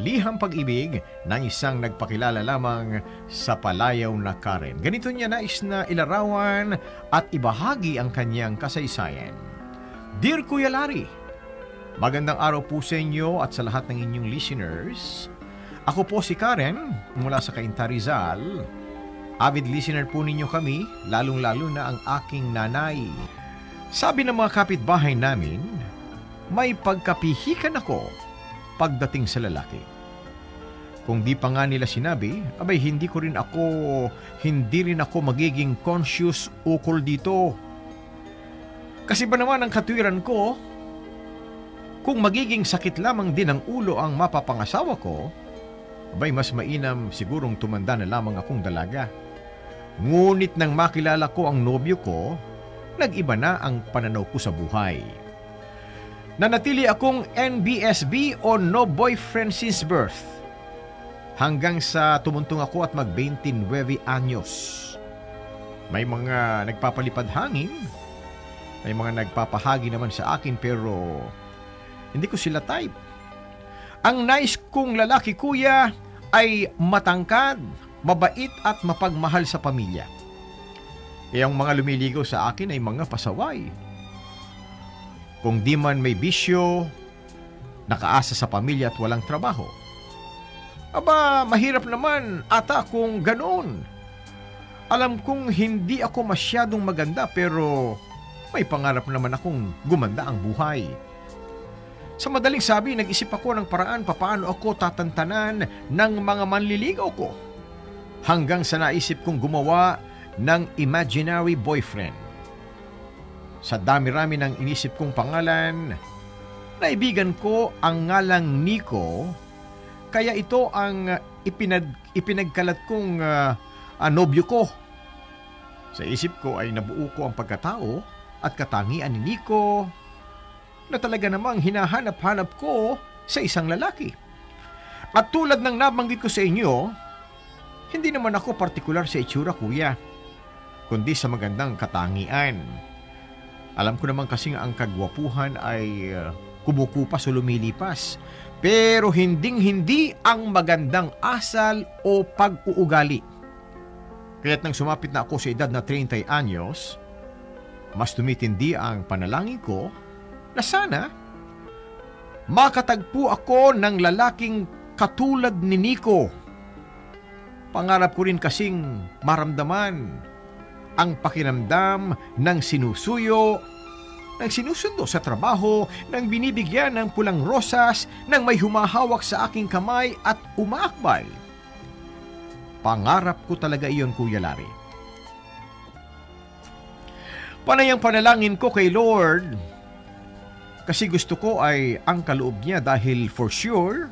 Liham pag-ibig ng isang nagpakilala lamang sa palayaw na Karen. Ganito niya nais na ilarawan at ibahagi ang kanyang kasaysayan. Dear Kuya Larry, magandang araw po sa inyo at sa lahat ng inyong listeners. Ako po si Karen mula sa Cainta, Rizal. Avid listener po ninyo kami, lalong-lalo na ang aking nanay. Sabi ng mga kapitbahay namin, may pagkapihikan ako pagdating sa lalaki. Kung di pa nga nila sinabi, abay hindi rin ako magiging conscious ukol dito. Kasi ba naman ang katwiran ko, kung magiging sakit lamang din ang ulo ang mapapangasawa ko, abay mas mainam sigurong tumanda na lamang akong dalaga. Ngunit nang makilala ko ang nobyo ko, nag-iba na ang pananaw ko sa buhay. Nanatili akong NBSB o no boyfriend since birth. Hanggang sa tumuntong ako at mag-29 anyos. May mga nagpapalipad hangin, may mga nagpapahagi naman sa akin pero hindi ko sila type. Ang nice kong lalaki kuya ay matangkad, mabait at mapagmahal sa pamilya. Ang mga lumiligaw sa akin ay mga pasaway. Kung di man may bisyo, nakaasa sa pamilya at walang trabaho. Aba, mahirap naman ata kung ganoon. Alam kong hindi ako masyadong maganda pero may pangarap naman akong gumanda ang buhay. Sa madaling sabi, nag-isip ako ng paraan papaano ako tatantanan ng mga manliligaw ko. Hanggang sa naisip kong gumawa ng imaginary boyfriend. Sa dami-rami ng inisip kong pangalan, naibigan ko ang ngalang Nico, kaya ito ang ipinagkalat kong nobyo ko. Sa isip ko ay nabuo ko ang pagkatao at katangian ni Nico na talaga namang hinahanap-hanap ko sa isang lalaki. At tulad ng nabanggit ko sa inyo, hindi naman ako partikular sa itsura kuya, kundi sa magandang katangian. Alam ko naman kasing ang kagwapuhan ay kumukupas o lumilipas, pero hinding-hindi ang magandang asal o pag-uugali. Kaya't nang sumapit na ako sa edad na 30 anyos, mas tumitindi ang panalangin ko na sana makatagpo ako ng lalaking katulad ni Nico. Pangarap ko rin kasing maramdaman ang pakiramdam ng sinusuyo, ng sinusundo sa trabaho, ng binibigyan ng pulang rosas, ng may humahawak sa aking kamay at umaakbay. Pangarap ko talaga iyon, Kuya Larry. Panay ang panalangin ko kay Lord kasi gusto ko ay ang kaloob niya dahil for sure,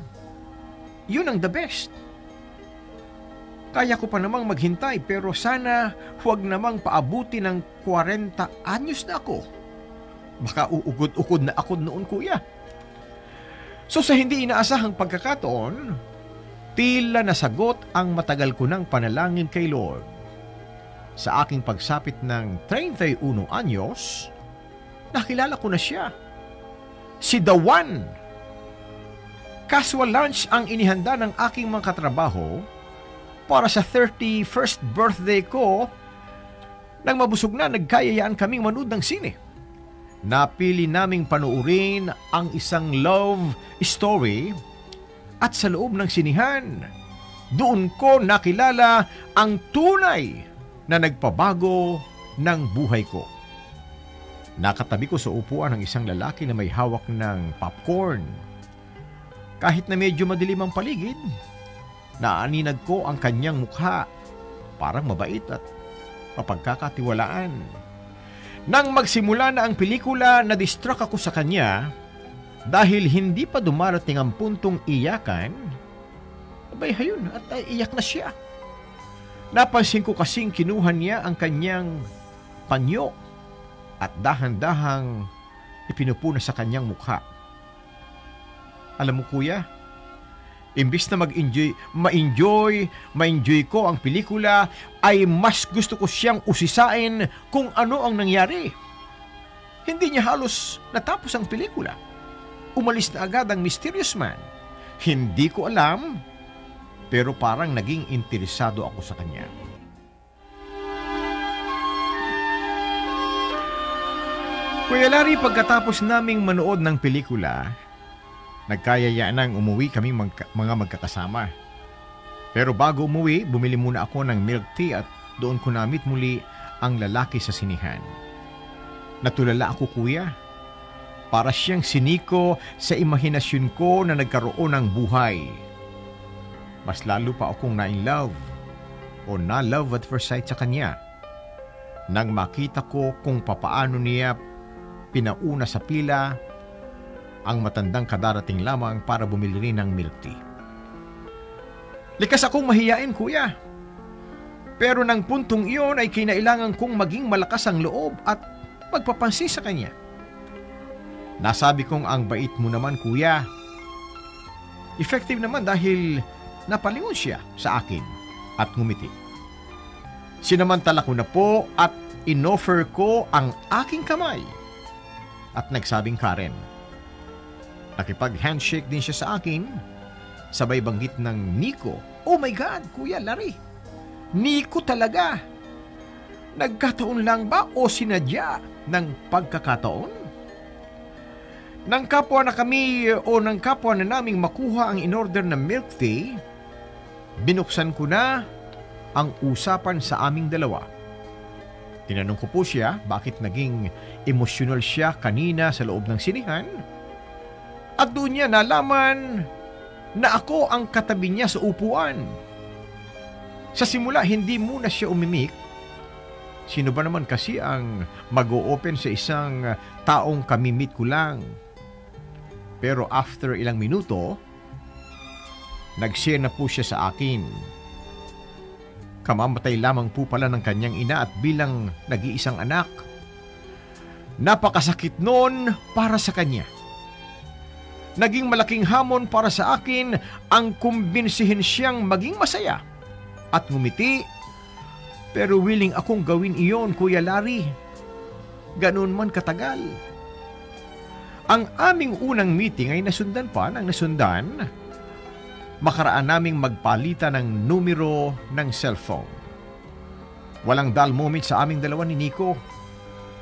yun ang the best. Kaya ko pa namang maghintay pero sana huwag namang paabuti ng 40 anyos na ako. Baka uugod-ugod na ako noon kuya. So sa hindi inaasahang pagkakataon, tila nasagot ang matagal ko ng panalangin kay Lord. Sa aking pagsapit ng 31 anyos, nakilala ko na siya. Si The One. Casual lunch ang inihanda ng aking mga katrabaho para sa 31st birthday ko. Nang mabusog na, nagkayayaan kaming manood ng sine. Napili naming panuurin ang isang love story at sa loob ng sinihan, doon ko nakilala ang tunay na nagpabago ng buhay ko. Nakatabi ko sa upuan ng isang lalaki na may hawak ng popcorn. Kahit na medyo madilim ang paligid, naaninag ko ang kanyang mukha, parang mabait at mapagkakatiwalaan. Nang magsimula na ang pelikula, na-distract ako sa kanya dahil hindi pa dumarating ang puntong iyakan. Abay, hayun, at iyak na siya. Napansin ko kasing kinuha niya ang kanyang panyo at dahan-dahang ipinupuna sa kanyang mukha. Alam mo kuya, imbis na ma-enjoy ko ang pelikula, ay mas gusto ko siyang usisain kung ano ang nangyari. Hindi niya halos natapos ang pelikula. Umalis na agad ang mysterious man. Hindi ko alam, pero parang naging interesado ako sa kanya. Kuya Larry, pagkatapos naming manood ng pelikula, nagkayayaan nang umuwi kaming mga magkakasama. Pero bago umuwi, bumili muna ako ng milk tea at doon ko namit muli ang lalaki sa sinihan. Natulala ako, kuya. Para siyang siniko sa imahinasyon ko na nagkaroon ng buhay. Mas lalo pa akong na-in-love o na-love at first sight sa kanya nang makita ko kung papaano niya pinauna sa pila ang matandang kadarating lamang para bumili rin ng milk tea. Likas akong mahiyain, kuya. Pero nang puntong iyon ay kinailangan kong maging malakas ang loob at magpapansin sa kanya. Nasabi kong ang bait mo naman, kuya. Effective naman dahil napalingon siya sa akin at ngumiti. Sinamantala ko na po at inoffer ko ang aking kamay at nagsabing Karen. Nakipag-handshake din siya sa akin, sabay banggit ng Nico. Oh my God, Kuya Larry! Nico talaga! Nagkataon lang ba o sinadya ng pagkakataon? Nang kapwa na kami o nang kapwa na naming makuha ang in-order na milk tea, binuksan ko na ang usapan sa aming dalawa. Tinanong ko po siya bakit naging emosyonal siya kanina sa loob ng sinihan at doon niya nalaman na ako ang katabi niya sa upuan. Sa simula hindi muna siya umimik. Sino ba naman kasi ang mag-o-open sa isang taong kamimit ko lang? Pero after ilang minuto, nag-share na po siya sa akin. Kamamatay lamang po pala ng kanyang ina at bilang nag-iisang anak. Napakasakit noon para sa kanya. Naging malaking hamon para sa akin ang kumbinsihin siyang maging masaya at ngumiti. Pero willing akong gawin iyon, Kuya Larry. Ganoon man katagal. Ang aming unang meeting ay nasundan pa ng nasundan. Makaraan naming magpalitan ng numero ng cellphone. Walang dull moment sa aming dalawa ni Nico.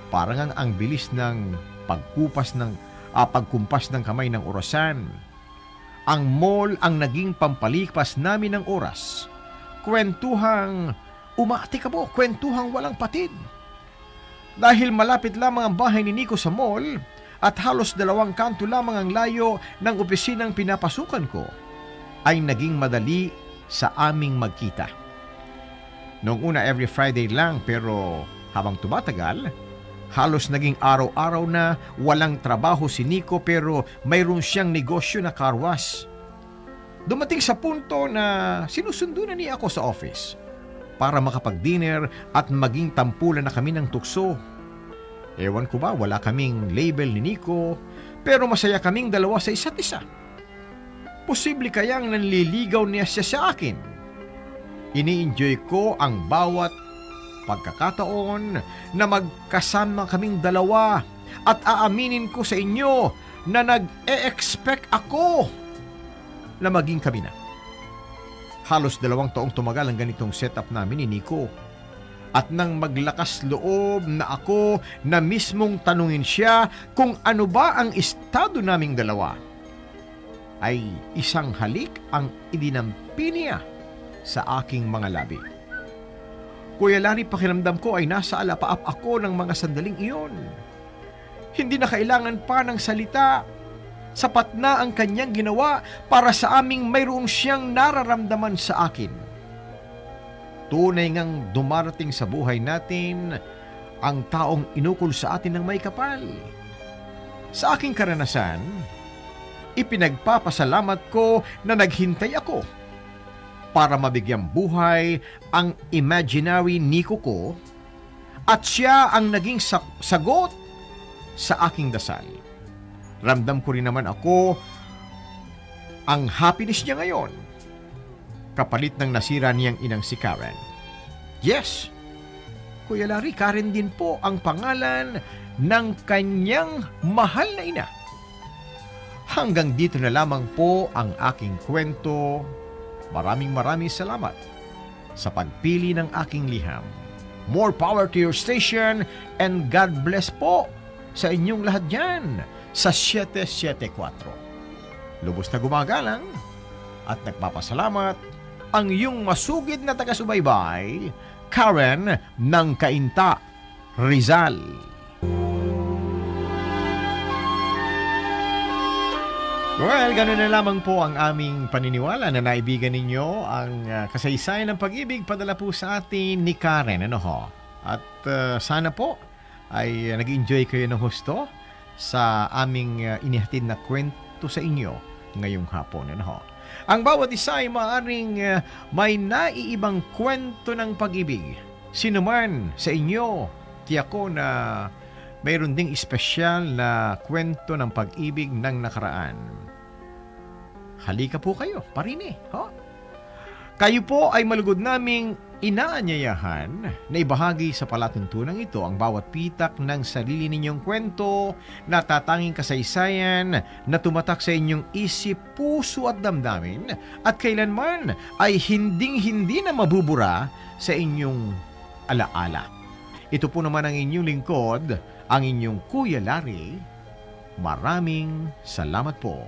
Parang ang bilis ng pagkumpas ng kamay ng orasan. Ang mall ang naging pampalipas namin ng oras. Kwentuhang umaatikabo, kwentuhang walang patid. Dahil malapit lamang ang bahay ni Nico sa mall at halos 2 kanto lamang ang layo ng opisinang pinapasukan ko, ay naging madali sa aming magkita. Noong una every Friday lang pero habang tumatagal, halos naging araw-araw na. Walang trabaho si Nico pero mayroon siyang negosyo na car wash. Dumating sa punto na sinusundo na niya ako sa office para makapag-dinner at maging tampulan na kami ng tukso. Ewan ko ba, wala kaming label ni Nico pero masaya kaming dalawa sa isa't isa. Posible kayang nanliligaw niya siya sa akin. Ini-enjoy ko ang bawat pagkakataon na magkasama kaming dalawa at aaminin ko sa inyo na nag-e-expect ako na maging kami na. Halos 2 taong tumagal ang ganitong setup namin ni Nico. At nang maglakas loob na ako na mismong tanungin siya kung ano ba ang estado naming dalawa, ay isang halik ang idinampi niya sa aking mga labi. Kuya Larry, pakiramdam ko ay nasa alapaap ako ng mga sandaling iyon. Hindi na kailangan pa ng salita. Sapat na ang kanyang ginawa para sa aming mayroon siyang nararamdaman sa akin. Tunay ngang dumarating sa buhay natin ang taong inukol sa atin ng may kapal. Sa aking karanasan, ipinagpapasalamat ko na naghintay ako para mabigyang buhay ang imaginary Nico ko at siya ang naging sagot sa aking dasal. Ramdam ko rin naman ako ang happiness niya ngayon kapalit ng nasira niyang inang si Karen. Yes, Kuya Larry, Karen din po ang pangalan ng kanyang mahal na ina. Hanggang dito na lamang po ang aking kwento. Maraming salamat sa pagpili ng aking liham. More power to your station and God bless po sa inyong lahat dyan sa 774. Lubos na gumagalang at nagpapasalamat ang iyong masugid na taga-subaybay, Karen ng Cainta, Rizal. Well, ganun na lamang po ang aming paniniwala na naibigan ninyo ang kasaysayan ng pag-ibig padala po sa atin ni Karen. Ano ho? At sana po ay nag-enjoy kayo ng husto sa aming inihatid na kwento sa inyo ngayong hapon. Ano ho? Ang bawat isa ay maaaring may naiibang kwento ng pag-ibig. Sino man sa inyo, tiyak ko na mayroon ding espesyal na kwento ng pag-ibig ng nakaraan. Halika po kayo, parini. Ho? Kayo po ay malugod naming inaanyayahan na ibahagi sa palatuntunang ito ang bawat pitak ng sarili ninyong kwento, natatanging kasaysayan na tumatak sa inyong isip, puso at damdamin at kailanman ay hinding-hindi na mabubura sa inyong alaala. Ito po naman ang inyong lingkod, ang inyong Kuya Larry. Maraming salamat po.